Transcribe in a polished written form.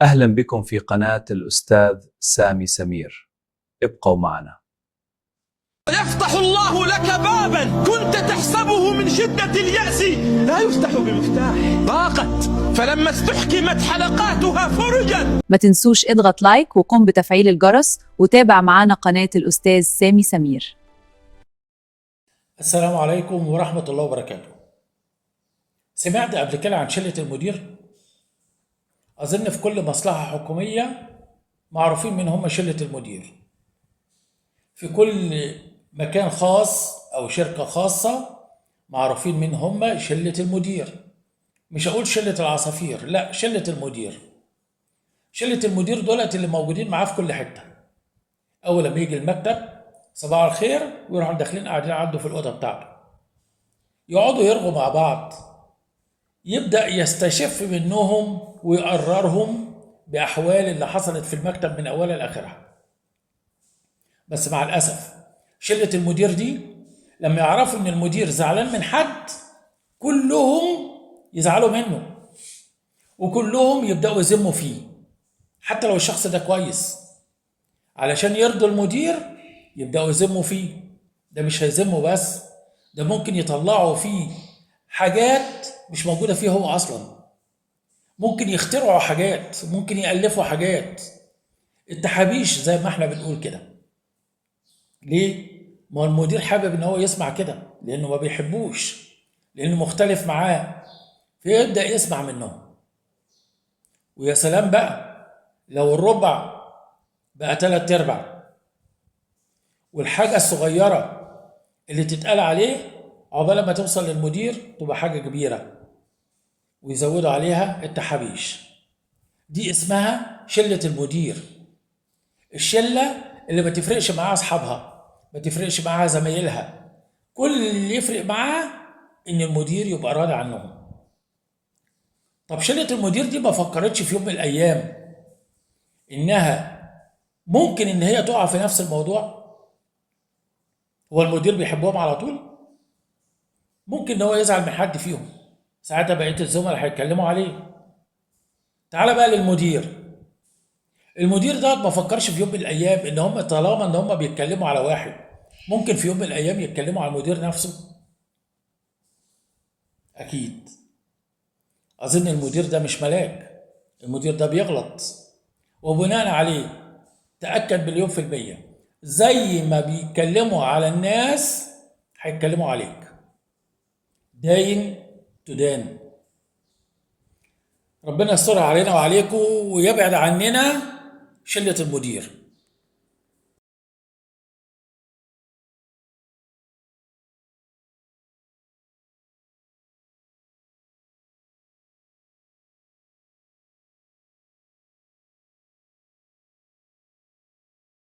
أهلا بكم في قناة الأستاذ سامي سمير. ابقوا معنا. يفتح الله لك بابا كنت تحسبه من شدة اليأس لا يفتح بمفتاح، ضاقت فلما استحكمت حلقاتها فرجت. ما تنسوش اضغط لايك وقم بتفعيل الجرس وتابع معنا قناة الأستاذ سامي سمير. السلام عليكم ورحمة الله وبركاته. سمعت قبل كده عن شلة المدير؟ أظن في كل مصلحة حكومية معروفين من هم شلة المدير. في كل مكان خاص أو شركة خاصة معروفين من هم شلة المدير. مش هقول شلة العصافير، لا، شلة المدير. شلة المدير دولت اللي موجودين معاه في كل حتة. أول ما يجي المكتب صباح الخير ويروحوا داخلين قاعدين عنده في الأوضة بتاعته، يقعدوا يرغوا مع بعض، يبدأ يستشف منهم ويقررهم بأحوال اللي حصلت في المكتب من أولها لآخرها. بس مع الأسف شلة المدير دي لما يعرفوا إن المدير زعلان من حد كلهم يزعلوا منه وكلهم يبدأوا يذموا فيه، حتى لو الشخص ده كويس. علشان يرضوا المدير يبدأوا يذموا فيه. ده مش هيذموا بس، ده ممكن يطلعوا فيه حاجات مش موجودة فيه هو أصلا. ممكن يخترعوا حاجات، ممكن يألفوا حاجات، التحابيش زي ما احنا بنقول كده. ليه؟ ما هو المدير حابب ان هو يسمع كده، لانه ما بيحبوش، لانه مختلف معاه، فيبدأ يسمع منهم. ويا سلام بقى لو الربع بقى 3/4، والحاجة الصغيرة اللي تتقال عليه عقبال ما توصل للمدير تبقى حاجة كبيرة، ويزودوا عليها التحابيش. دي اسمها شلة المدير. الشلة اللي ما تفرقش معاها أصحابها، ما تفرقش معاها زمايلها، كل اللي يفرق معاها إن المدير يبقى راضي عنهم. طب شلة المدير دي ما فكرتش في يوم من الأيام إنها ممكن إن هي تقع في نفس الموضوع؟ هو المدير بيحبهم على طول؟ ممكن إن هو يزعل من حد فيهم، ساعتها بقية الزملاء هيتكلموا عليه. تعال بقى للمدير. المدير ده ما فكرش في يوم من الايام ان هم طالما ان هم بيتكلموا على واحد ممكن في يوم من الايام يتكلموا على المدير نفسه؟ اكيد. اظن المدير ده مش ملاك، المدير ده بيغلط، وبناء عليه تأكد مليون في المية زي ما بيتكلموا على الناس هيتكلموا عليك. داين تدان. ربنا يستر علينا وعليكم ويبعد عننا شلة المدير.